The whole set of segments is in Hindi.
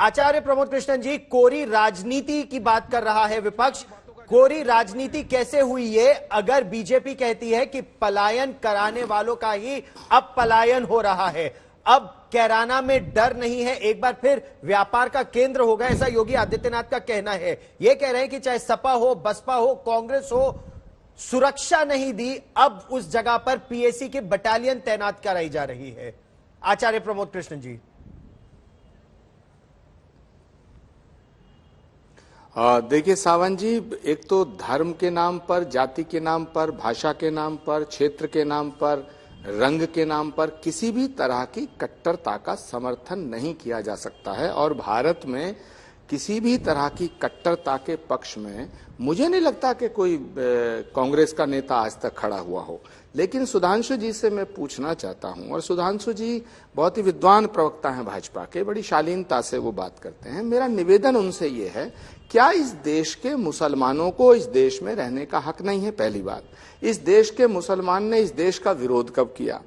आचार्य प्रमोद कृष्णन जी, कोरी राजनीति की बात कर रहा है विपक्ष। कोरी राजनीति कैसे हुई ये, अगर बीजेपी कहती है कि पलायन कराने वालों का ही अब पलायन हो रहा है, अब कैराना में डर नहीं है, एक बार फिर व्यापार का केंद्र होगा, ऐसा योगी आदित्यनाथ का कहना है। ये कह रहे हैं कि चाहे सपा हो, बसपा हो, कांग्रेस हो, सुरक्षा नहीं दी, अब उस जगह पर पीएसी की बटालियन तैनात कराई जा रही है। आचार्य प्रमोद कृष्णन जी। देखिए सावन जी, एक तो धर्म के नाम पर, जाति के नाम पर, भाषा के नाम पर, क्षेत्र के नाम पर, रंग के नाम पर किसी भी तरह की कट्टरता का समर्थन नहीं किया जा सकता है। और भारत में किसी भी तरह की कट्टरता के पक्ष में मुझे नहीं लगता कि कोई कांग्रेस का नेता आज तक खड़ा हुआ हो। लेकिन सुधांशु जी से मैं पूछना चाहता हूं, और सुधांशु जी बहुत ही विद्वान प्रवक्ता हैं भाजपा के, बड़ी शालीनता से वो बात करते हैं। मेरा निवेदन उनसे ये है, क्या इस देश के मुसलमानों को इस देश में रहने का हक नहीं है? पहली बात, इस देश के मुसलमान ने इस देश का विरोध कब किया?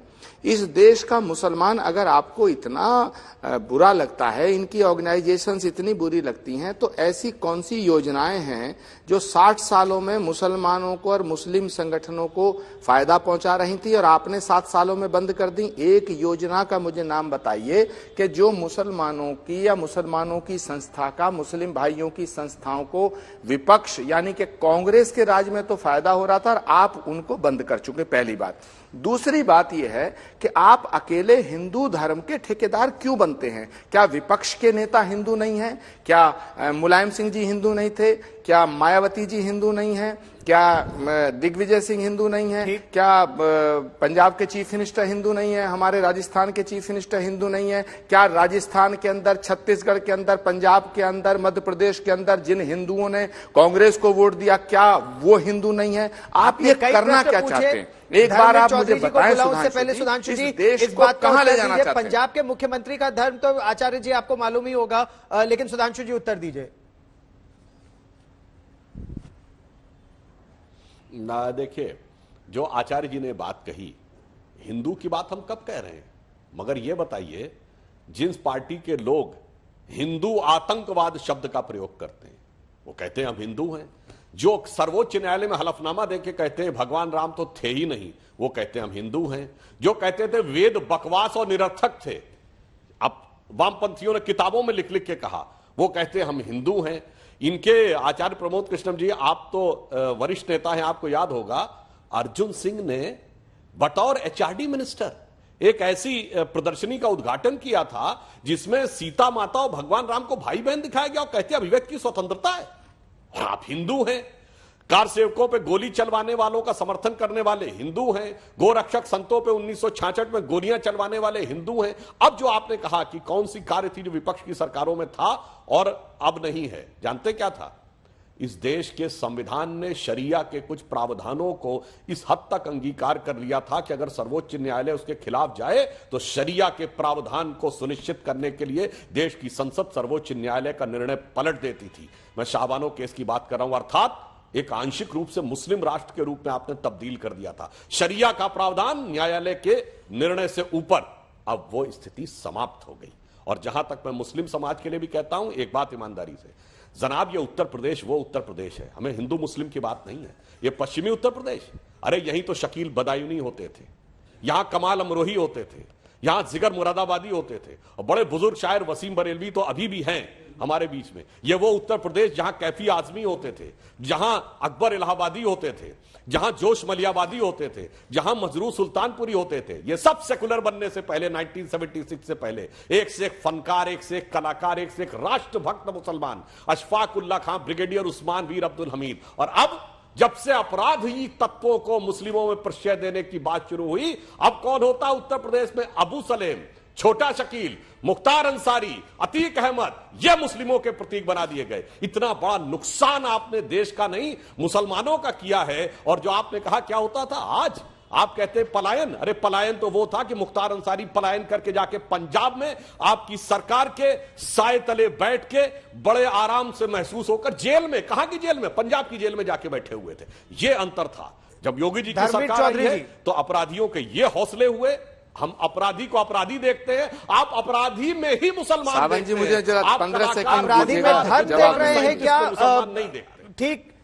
इस देश का मुसलमान अगर आपको इतना बुरा लगता है, इनकी ऑर्गेनाइजेशंस इतनी बुरी लगती हैं, तो ऐसी कौन सी योजनाएं हैं जो 60 सालों में मुसलमानों को और मुस्लिम संगठनों को फायदा पहुंचा रही थी और आपने 7 सालों में बंद कर दी? एक योजना का मुझे नाम बताइए कि जो मुसलमानों की या मुसलमानों की संस्था का, मुस्लिम भाइयों की संस्थाओं को विपक्ष यानी कि कांग्रेस के राज में तो फायदा हो रहा था और आप उनको बंद कर चुके। पहली बात। दूसरी बात यह है कि आप अकेले हिंदू धर्म के ठेकेदार क्यों बनते हैं? क्या विपक्ष के नेता हिंदू नहीं हैं? क्या मुलायम सिंह जी हिंदू नहीं थे? क्या मायावती जी हिंदू नहीं हैं? क्या दिग्विजय सिंह हिंदू नहीं है? क्या पंजाब के चीफ मिनिस्टर हिंदू नहीं है? हमारे राजस्थान के चीफ मिनिस्टर हिंदू नहीं है? क्या राजस्थान के अंदर, छत्तीसगढ़ के अंदर, पंजाब के अंदर, मध्य प्रदेश के अंदर जिन हिंदुओं ने कांग्रेस को वोट दिया, क्या वो हिंदू नहीं है? आप ये करना क्या चाहते हैं? एक बार आप मुझे बताएं सुधांशु जी, इस बात कहां ले जाना चाहते हैं? पंजाब के मुख्यमंत्री का धर्म तो आचार्य जी आपको मालूम ही होगा, लेकिन सुधांशु जी उत्तर दीजिए। ना, देखिए, जो आचार्य जी ने बात कही, हिंदू की बात हम कब कह रहे हैं? मगर यह बताइए, जिस पार्टी के लोग हिंदू आतंकवाद शब्द का प्रयोग करते हैं, वो कहते हैं हम हिंदू हैं। जो सर्वोच्च न्यायालय में हलफनामा देके कहते हैं भगवान राम तो थे ही नहीं, वो कहते हैं हम हिंदू हैं। जो कहते थे वेद बकवास और निरर्थक थे, अब वामपंथियों ने किताबों में लिख लिख के कहा, वो कहते हैं हम हिंदू हैं। इनके आचार्य प्रमोद कृष्णन जी, आप तो वरिष्ठ नेता हैं, आपको याद होगा अर्जुन सिंह ने बतौर एचआरडी मिनिस्टर एक ऐसी प्रदर्शनी का उद्घाटन किया था जिसमें सीता माता और भगवान राम को भाई बहन दिखाया गया और कहते अभिव्यक्ति की स्वतंत्रता है और आप हिंदू हैं। कार सेवकों पे गोली चलवाने वालों का समर्थन करने वाले हिंदू हैं। गोरक्षक संतों पे 1966 में गोलियां चलवाने वाले हिंदू हैं। अब जो आपने कहा कि कौन सी कार्य थी जो विपक्ष की सरकारों में था और अब नहीं है, जानते क्या था? इस देश के संविधान ने शरिया के कुछ प्रावधानों को इस हद तक अंगीकार कर लिया था कि अगर सर्वोच्च न्यायालय उसके खिलाफ जाए तो शरिया के प्रावधान को सुनिश्चित करने के लिए देश की संसद सर्वोच्च न्यायालय का निर्णय पलट देती थी। मैं शाहबानो केस की बात कर रहा हूं, अर्थात एक आंशिक रूप से मुस्लिम राष्ट्र के रूप में आपने तब्दील कर दिया था। शरिया का प्रावधान न्यायालय के निर्णय से ऊपर, अब वो स्थिति समाप्त हो गई। और जहां तक मैं मुस्लिम समाज के लिए भी कहता हूं, एक बात ईमानदारी से, जनाब, ये उत्तर प्रदेश वो उत्तर प्रदेश है, हमें हिंदू मुस्लिम की बात नहीं है। ये पश्चिमी उत्तर प्रदेश, अरे यहीं तो शकील बदायूनी होते थे, यहां कमाल अमरोही होते थे, यहां जिगर मुरादाबादी होते थे, और बड़े बुजुर्ग शायर वसीम बरेलवी तो अभी भी हैं हमारे बीच में। ये वो उत्तर प्रदेश जहां कैफी आजमी होते थे, जहां अकबर इलाहाबादी होते थे, जहां जोश मलियाबादी होते थे, जहां मजरू सुल्तानपुरी होते थे। ये सब सेकुलर बनने से पहले, 1976 से पहले, एक से एक फनकार, एक से एक कलाकार, एक से एक राष्ट्रभक्त मुसलमान, अशफाक उल्ला खां, ब्रिगेडियर उस्मान, वीर अब्दुल हमीद। और अब जब से अपराधी तत्वों को मुस्लिमों में प्रश्रय देने की बात शुरू हुई, अब कौन होता उत्तर प्रदेश में? अबू सलेम, छोटा शकील, मुख्तार अंसारी, अतीक अहमद, यह मुस्लिमों के प्रतीक बना दिए गए। इतना बड़ा नुकसान आपने देश का नहीं मुसलमानों का किया है। और जो आपने कहा क्या होता था, आज आप कहते हैं पलायन, अरे पलायन तो वो था कि मुख्तार अंसारी पलायन करके जाके पंजाब में आपकी सरकार के साए तले बैठ के बड़े आराम से महसूस होकर जेल में, कहां की जेल में? पंजाब की जेल में जाके बैठे हुए थे। यह अंतर था। जब योगी जी की सरकार आई है तो अपराधियों के ये हौसले हुए हम अपराधी को अपराधी देखते हैं, आप अपराधी में ही मुसलमान सावंत जी, देखते मुझे हैं। जरा आप 15 सेकंड अपराधी में दीजिएगा धर्म जवाब देख रहे देने हैं के क्या? मुसलमान नहीं देखते। ठीक